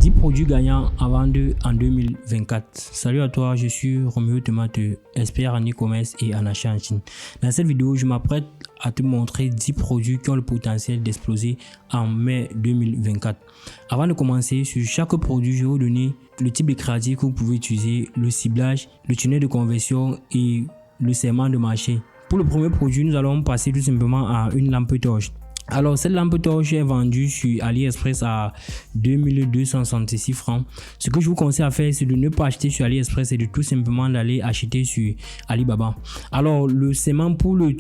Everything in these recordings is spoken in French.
10 produits gagnants à vendre en 2024. Salut à toi, je suis Roméo Tomate, expert en e-commerce et en achat en Chine. Dans cette vidéo, je m'apprête à te montrer 10 produits qui ont le potentiel d'exploser en mai 2024. Avant de commencer, sur chaque produit, je vais vous donner le type de créatif que vous pouvez utiliser, le ciblage, le tunnel de conversion et le segment de marché. Pour le premier produit, nous allons passer tout simplement à une lampe torche. Alors, cette lampe torche est vendue sur AliExpress à 2266 francs. Ce que je vous conseille à faire, c'est de ne pas acheter sur AliExpress et de tout simplement d'aller acheter sur Alibaba. Alors, le segment pour le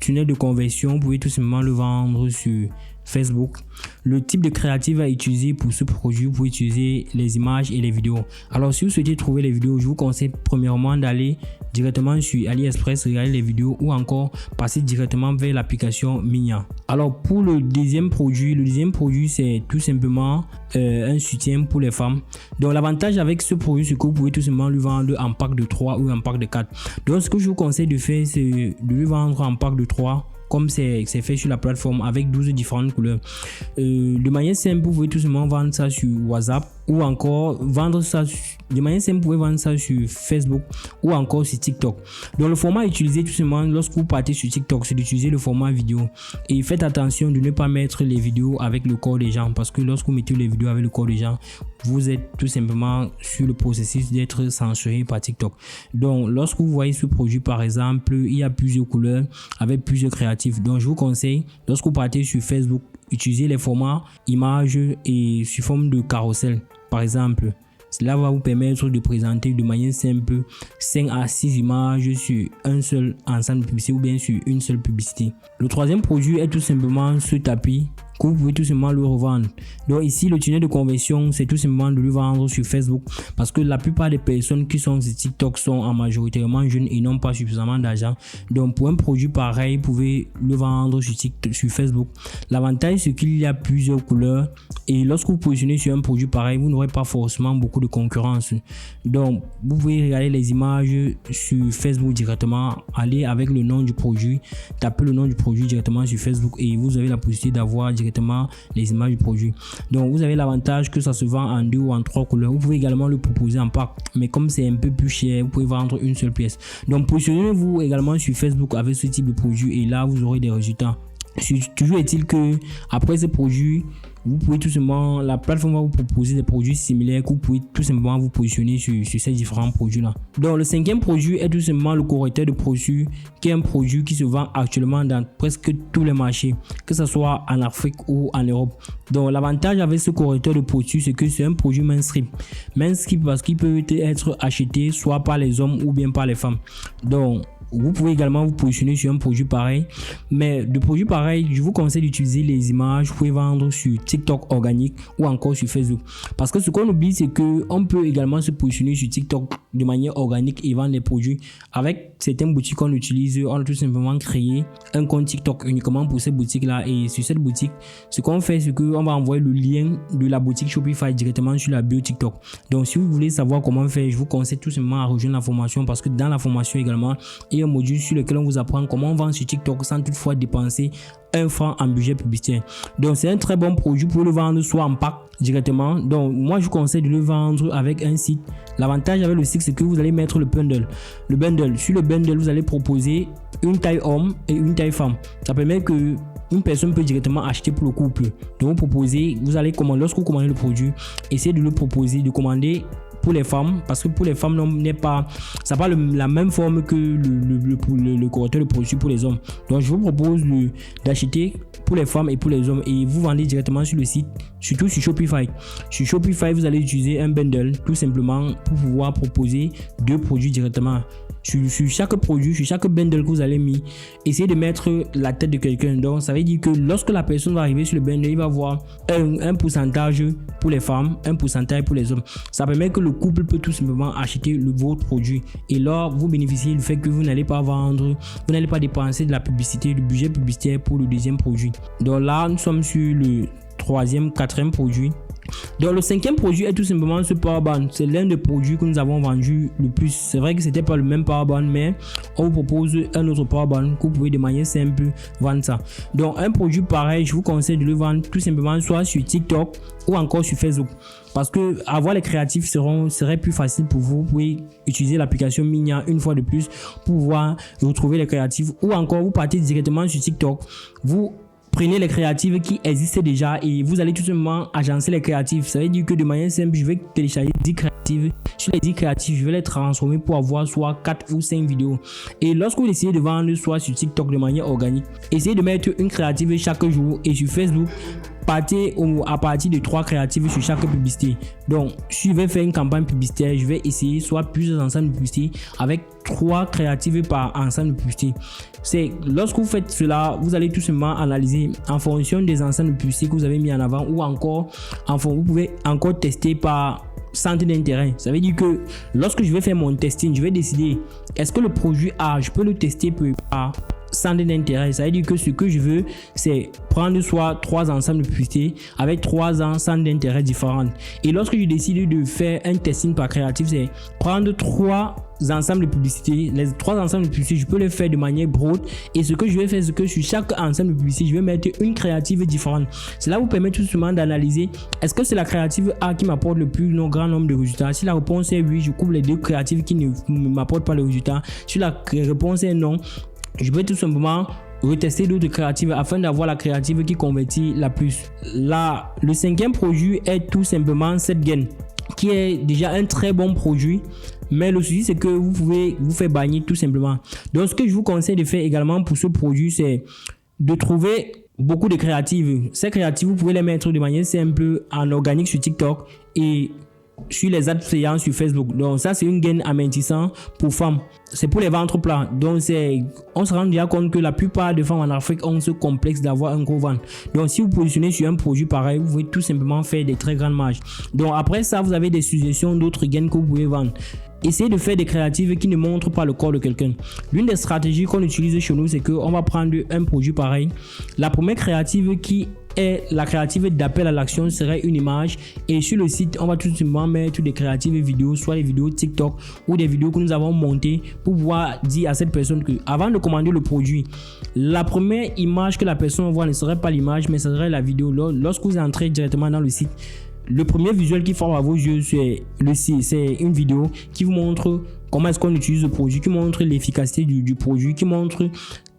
tunnel de conversion, vous pouvez tout simplement le vendre sur Facebook. Le type de créatif à utiliser pour ce produit, vous pouvez utiliser les images et les vidéos. Alors, si vous souhaitez trouver les vidéos, je vous conseille premièrement d'aller directement sur AliExpress, regarder les vidéos ou encore passer directement vers l'application Minya. Alors, pour le deuxième produit, c'est tout simplement un soutien pour les femmes. Donc, l'avantage avec ce produit, c'est que vous pouvez tout simplement le vendre en pack de 3 ou en pack de 4. Donc, ce que je vous conseille de faire, c'est de le vendre en pack de 3. Comme c'est fait sur la plateforme avec 12 différentes couleurs. De manière simple, vous pouvez tout simplement vendre ça sur WhatsApp ou encore vendre ça de manière simple, vous pouvez vendre ça sur Facebook ou encore sur TikTok. Donc le format utilisé tout simplement lorsque vous partez sur TikTok, c'est d'utiliser le format vidéo. Et faites attention de ne pas mettre les vidéos avec le corps des gens, parce que lorsque vous mettez les vidéos avec le corps des gens, vous êtes tout simplement sur le processus d'être censuré par TikTok. Donc lorsque vous voyez ce produit par exemple, il y a plusieurs couleurs avec plusieurs créatifs. Donc je vous conseille, lorsque vous partez sur Facebook, utilisez les formats images et sous forme de carrousel par exemple. Cela va vous permettre de présenter de manière simple 5 à 6 images sur un seul ensemble de publicité ou bien sur une seule publicité. Le troisième produit est tout simplement ce tapis que vous pouvez tout simplement le revendre. Donc ici, le tunnel de conversion, c'est tout simplement de le vendre sur Facebook, parce que la plupart des personnes qui sont sur TikTok sont en majoritairement jeunes et n'ont pas suffisamment d'argent. Donc pour un produit pareil, vous pouvez le vendre sur Facebook. L'avantage, c'est qu'il y a plusieurs couleurs et lorsque vous positionnez sur un produit pareil, vous n'aurez pas forcément beaucoup de concurrence. Donc vous pouvez regarder les images sur Facebook directement, aller avec le nom du produit, taper le nom du produit directement sur Facebook et vous avez la possibilité d'avoir directement les images du produit. Donc vous avez l'avantage que ça se vend en 2 ou en 3 couleurs. Vous pouvez également le proposer en pack, mais comme c'est un peu plus cher, vous pouvez vendre une seule pièce. Donc positionnez-vous également sur Facebook avec ce type de produit et là vous aurez des résultats. Toujours est-il que après ce produit, vous pouvez tout simplement, la plateforme va vous proposer des produits similaires que vous pouvez tout simplement vous positionner sur ces différents produits là. Donc le cinquième produit est tout simplement le correcteur de produits, qui est un produit qui se vend actuellement dans presque tous les marchés, que ce soit en Afrique ou en Europe. Donc l'avantage avec ce correcteur de produits, c'est que c'est un produit mainstream parce qu'il peut être acheté soit par les hommes ou bien par les femmes. Donc vous pouvez également vous positionner sur un produit pareil, mais de produits pareils, je vous conseille d'utiliser les images. Vous pouvez vendre sur TikTok organique ou encore sur Facebook, parce que ce qu'on oublie, c'est que on peut également se positionner sur TikTok de manière organique et vendre les produits. Avec certaines boutiques qu'on utilise, on a tout simplement créé un compte TikTok uniquement pour cette boutique là, et sur cette boutique, ce qu'on fait, c'est qu'on va envoyer le lien de la boutique Shopify directement sur la bio TikTok. Donc si vous voulez savoir comment faire, je vous conseille tout simplement à rejoindre la formation, parce que dans la formation également, il y a un module sur lequel on vous apprend comment vendre sur TikTok sans toutefois dépenser 1 franc en budget publicitaire. Donc c'est un très bon produit pour le vendre soit en pack directement. Donc moi je vous conseille de le vendre avec un site. L'avantage avec le site, c'est que vous allez mettre le bundle. Sur le bundle, vous allez proposer une taille homme et une taille femme. Ça permet que une personne peut directement acheter pour le couple. Donc vous proposez, vous allez commander, lorsque vous commandez le produit, essayez de le proposer, de commander pour les femmes, parce que pour les femmes, ça n'a pas la même forme que le correcteur de produits pour les hommes. Donc je vous propose d'acheter pour les femmes et pour les hommes, et vous vendez directement sur le site, surtout sur Shopify. Sur Shopify, vous allez utiliser un bundle tout simplement pour pouvoir proposer 2 produits directement. Sur chaque produit, sur chaque bundle que vous allez mettre, essayez de mettre la tête de quelqu'un. Donc ça veut dire que lorsque la personne va arriver sur le bundle, il va avoir un pourcentage pour les femmes, un pourcentage pour les hommes. Ça permet que le couple peut tout simplement acheter votre produit, et là vous bénéficiez du fait que vous n'allez pas vendre, vous n'allez pas dépenser de la publicité, du budget publicitaire pour le deuxième produit. Donc là nous sommes sur le quatrième produit. Donc le cinquième produit est tout simplement ce powerband. C'est l'un des produits que nous avons vendu le plus. C'est vrai que c'était pas le même powerband, mais on vous propose un autre powerband que vous pouvez de manière simple vendre ça. Donc un produit pareil, je vous conseille de le vendre tout simplement soit sur TikTok ou encore sur Facebook. Parce que avoir les créatifs serait plus facile pour vous. Vous pouvez utiliser l'application Minia une fois de plus pour pouvoir retrouver les créatifs, ou encore vous partez directement sur TikTok. Vous prenez les créatives qui existent déjà et vous allez tout simplement agencer les créatifs. Ça veut dire que de manière simple, je vais télécharger 10 créatives. Sur les 10 créatifs, je vais les transformer pour avoir soit 4 ou 5 vidéos. Et lorsque vous essayez de vendre soit sur TikTok de manière organique, essayez de mettre une créative chaque jour, et sur Facebook, partez à partir de 3 créatives sur chaque publicité. Donc, si je vais faire une campagne publicitaire, je vais essayer soit plusieurs ensembles de publicité avec 3 créatives par ensemble de publicité. C'est lorsque vous faites cela, vous allez tout simplement analyser en fonction des ensembles de publicité que vous avez mis en avant, ou encore vous pouvez encore tester par centre d'intérêt. Ça veut dire que lorsque je vais faire mon testing, je vais décider est-ce que le produit A, je peux le tester par centre d'intérêt. Ça veut dire que ce que je veux, c'est prendre soit 3 ensembles de publicité avec 3 centres d'intérêt différents. Et lorsque je décide de faire un testing par créatif, c'est prendre 3 ensembles de publicité. Les 3 ensembles de publicité, je peux les faire de manière broad. Et ce que je vais faire, c'est que sur chaque ensemble de publicité, je vais mettre une créative différente. Cela vous permet tout simplement d'analyser est-ce que c'est la créative A qui m'apporte le plus grand nombre de résultats. Si la réponse est oui, je coupe les 2 créatives qui ne m'apportent pas le résultat. Si la réponse est non, je vais tout simplement retester d'autres créatives afin d'avoir la créative qui convertit la plus. Là, le 5e produit est tout simplement SetGain, qui est déjà un très bon produit, mais le souci c'est que vous pouvez vous faire bannir tout simplement. Donc ce que je vous conseille de faire également pour ce produit, c'est de trouver beaucoup de créatives. Ces créatives, vous pouvez les mettre de manière simple en organique sur TikTok et sur les ads payants sur Facebook. Donc ça, c'est une gain amintissant pour femmes. C'est pour les ventres plats. Donc on se rend bien compte que la plupart des femmes en Afrique ont ce complexe d'avoir un gros ventre. Donc si vous positionnez sur un produit pareil, vous pouvez tout simplement faire des très grandes marges. Donc après ça, vous avez des suggestions d'autres gains que vous pouvez vendre. Essayez de faire des créatives qui ne montrent pas le corps de quelqu'un. L'une des stratégies qu'on utilise chez nous, c'est qu'on va prendre un produit pareil. La première créative qui est la créative d'appel à l'action serait une image, et sur le site on va tout simplement mettre des créatives vidéos, soit des vidéos TikTok ou des vidéos que nous avons montées pour pouvoir dire à cette personne que avant de commander le produit, la première image que la personne voit ne serait pas l'image mais ce serait la vidéo. Lorsque vous entrez directement dans le site, le premier visuel qui forme à vos yeux, c'est une vidéo qui vous montre comment est-ce qu'on utilise le produit, qui montre l'efficacité du produit, qui montre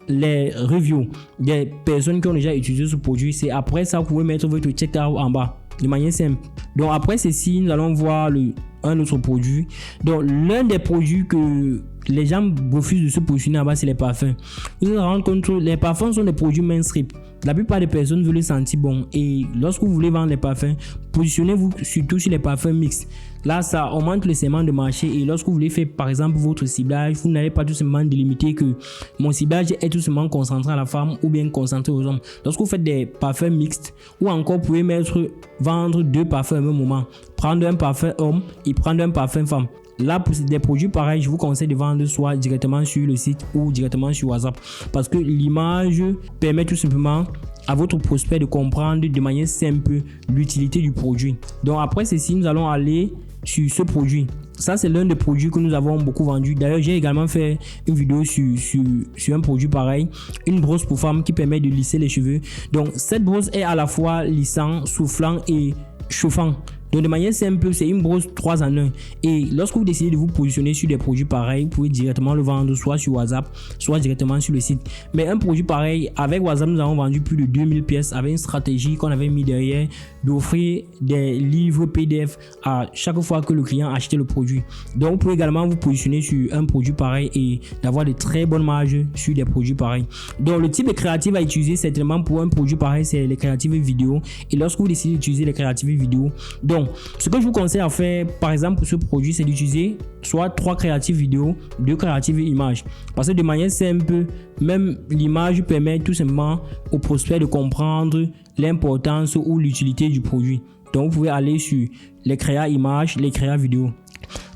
les reviews des personnes qui ont déjà utilisé ce produit. C'est après ça que vous pouvez mettre votre checkout en bas de manière simple. Donc après ceci, nous allons voir un autre produit. Donc l'un des produits que les gens refusent de se positionner en bas, c'est les parfums. Vous allez vous rendre compte que les parfums sont des produits mainstream. La plupart des personnes veulent sentir bon, et lorsque vous voulez vendre les parfums, positionnez-vous surtout sur les parfums mixtes. Là, ça augmente le segment de marché, et lorsque vous voulez faire par exemple votre ciblage, vous n'allez pas tout simplement délimiter que mon ciblage est tout simplement concentré à la femme ou bien concentré aux hommes. Lorsque vous faites des parfums mixtes, ou encore vous pouvez vendre 2 parfums au même moment, prendre un parfum homme et prendre un parfum femme. Là, pour des produits pareils, je vous conseille de vendre soit directement sur le site ou directement sur WhatsApp, parce que l'image permet tout simplement à votre prospect de comprendre de manière simple l'utilité du produit. Donc après ceci, nous allons aller sur ce produit. Ça, c'est l'un des produits que nous avons beaucoup vendu. D'ailleurs, j'ai également fait une vidéo sur un produit pareil, une brosse pour femmes qui permet de lisser les cheveux. Donc cette brosse est à la fois lissant, soufflant et chauffant. Donc de manière simple, c'est une brosse 3 en 1. Et lorsque vous décidez de vous positionner sur des produits pareils, vous pouvez directement le vendre soit sur WhatsApp, soit directement sur le site. Mais un produit pareil, avec WhatsApp, nous avons vendu plus de 2000 pièces avec une stratégie qu'on avait mis derrière d'offrir des livres PDF à chaque fois que le client achetait le produit. Donc vous pouvez également vous positionner sur un produit pareil et d'avoir de très bonnes marges sur des produits pareils. Donc le type de créative à utiliser certainement pour un produit pareil, c'est les créatives vidéo. Et lorsque vous décidez d'utiliser les créatives vidéo, donc ce que je vous conseille à faire par exemple pour ce produit, c'est d'utiliser soit 3 créatives vidéo, 2 créatives images, parce que de manière simple, même l'image permet tout simplement au prospect de comprendre l'importance ou l'utilité du produit. Donc vous pouvez aller sur les créas images, les créas vidéo.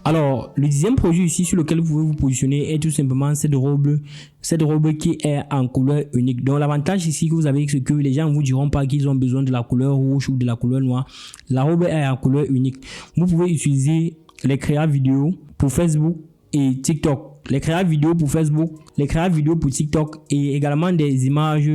Alors, le 10e produit ici sur lequel vous pouvez vous positionner est tout simplement cette robe qui est en couleur unique. Donc, l'avantage ici que vous avez, c'est que les gens ne vous diront pas qu'ils ont besoin de la couleur rouge ou de la couleur noire. La robe est en couleur unique. Vous pouvez utiliser les créas vidéo pour Facebook et TikTok. Les créas vidéo pour Facebook, les créas vidéo pour TikTok et également des images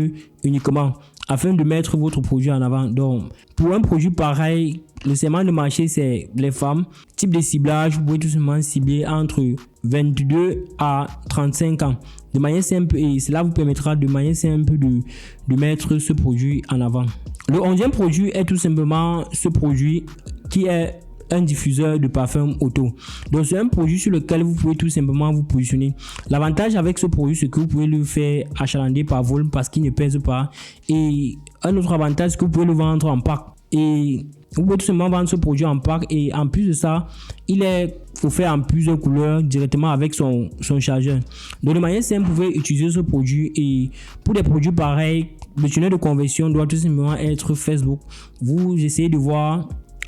uniquement afin de mettre votre produit en avant. Donc, pour un produit pareil, le segment de marché, c'est les femmes. Type de ciblage, vous pouvez tout simplement cibler entre 22 à 35 ans. De manière simple, et cela vous permettra de manière simple de mettre ce produit en avant. Le 11e produit est tout simplement ce produit qui est un diffuseur de parfum auto. Donc c'est un produit sur lequel vous pouvez tout simplement vous positionner. L'avantage avec ce produit, c'est que vous pouvez le faire achalander par volume parce qu'il ne pèse pas. Et un autre avantage, c'est que vous pouvez le vendre en pack. Et vous pouvez tout simplement vendre ce produit en pack. Et en plus de ça, il est offert en plusieurs couleurs directement avec son chargeur. Donc de manière simple, vous pouvez utiliser ce produit. Et pour des produits pareils, le tunnel de conversion doit tout simplement être Facebook. Vous essayez de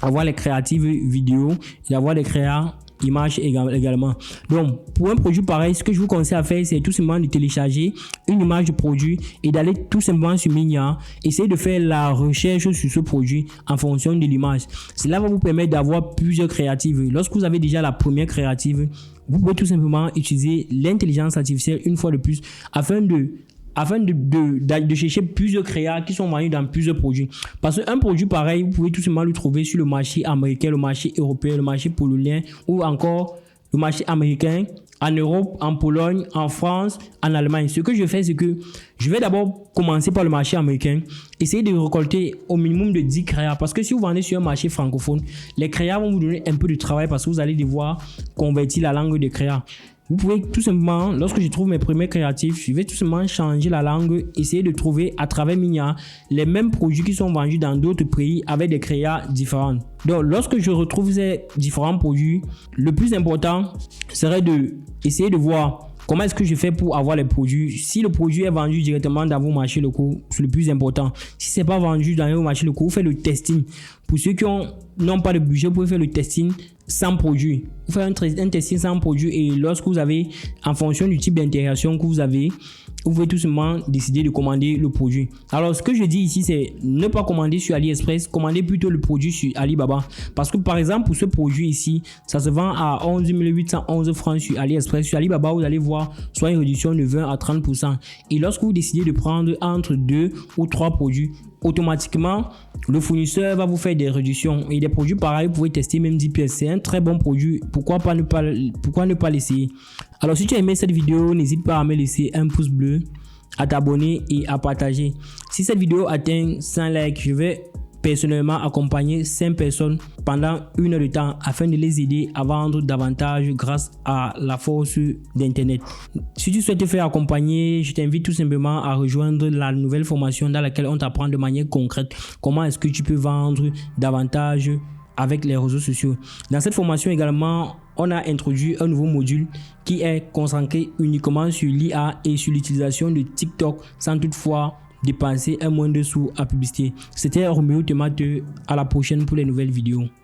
avoir les créatives vidéo et d'avoir les créas images également. Donc pour un produit pareil, ce que je vous conseille à faire, c'est tout simplement de télécharger une image de produit et d'aller tout simplement sur Migna, essayer de faire la recherche sur ce produit en fonction de l'image. Cela va vous permettre d'avoir plusieurs créatives. Lorsque vous avez déjà la première créative, vous pouvez tout simplement utiliser l'intelligence artificielle une fois de plus afin de chercher plusieurs créas qui sont vendus dans plusieurs produits. Parce qu'un produit pareil, vous pouvez tout simplement le trouver sur le marché américain, le marché européen, le marché polonais ou encore le marché américain, en Europe, en Pologne, en France, en Allemagne. Ce que je fais, c'est que je vais d'abord commencer par le marché américain, essayer de récolter au minimum de 10 créas. Parce que si vous vendez sur un marché francophone, les créas vont vous donner un peu de travail parce que vous allez devoir convertir la langue des créas. Vous pouvez tout simplement, lorsque je trouve mes premiers créatifs, je vais tout simplement changer la langue, essayer de trouver à travers Migna les mêmes produits qui sont vendus dans d'autres pays avec des créas différents. Donc, lorsque je retrouve ces différents produits, le plus important serait d'essayer de voir comment est-ce que je fais pour avoir les produits. Si le produit est vendu directement dans vos marchés locaux, c'est le plus important. Si ce n'est pas vendu dans vos marchés locaux, vous faites le testing. Pour ceux qui n'ont pas de budget, vous pouvez faire le testing sans produit. Vous faites un testing sans produit et lorsque vous avez, en fonction du type d'intégration que vous avez, vous pouvez tout simplement décider de commander le produit. Alors, ce que je dis ici, c'est ne pas commander sur AliExpress, commandez plutôt le produit sur Alibaba. Parce que, par exemple, pour ce produit ici, ça se vend à 11 811 francs sur AliExpress. Sur Alibaba, vous allez voir soit une réduction de 20 à 30%. Et lorsque vous décidez de prendre entre 2 ou 3 produits, automatiquement, le fournisseur va vous faire des réductions. Et des produits pareils, vous pouvez tester même 10 pièces. C'est un très bon produit. Pourquoi ne pas l'essayer? Alors, si tu as aimé cette vidéo, n'hésite pas à me laisser un pouce bleu, à t'abonner et à partager. Si cette vidéo atteint 100 likes, je vais personnellement accompagner 5 personnes pendant 1 heure de temps afin de les aider à vendre davantage grâce à la force d'internet. Si tu souhaites te faire accompagner, je t'invite tout simplement à rejoindre la nouvelle formation dans laquelle on t'apprend de manière concrète comment est-ce que tu peux vendre davantage avec les réseaux sociaux. Dans cette formation également, on a introduit un nouveau module qui est concentré uniquement sur l'IA et sur l'utilisation de TikTok sans toutefois dépenser un moindre sou à publicité. C'était Roméo Tomate, à la prochaine pour les nouvelles vidéos.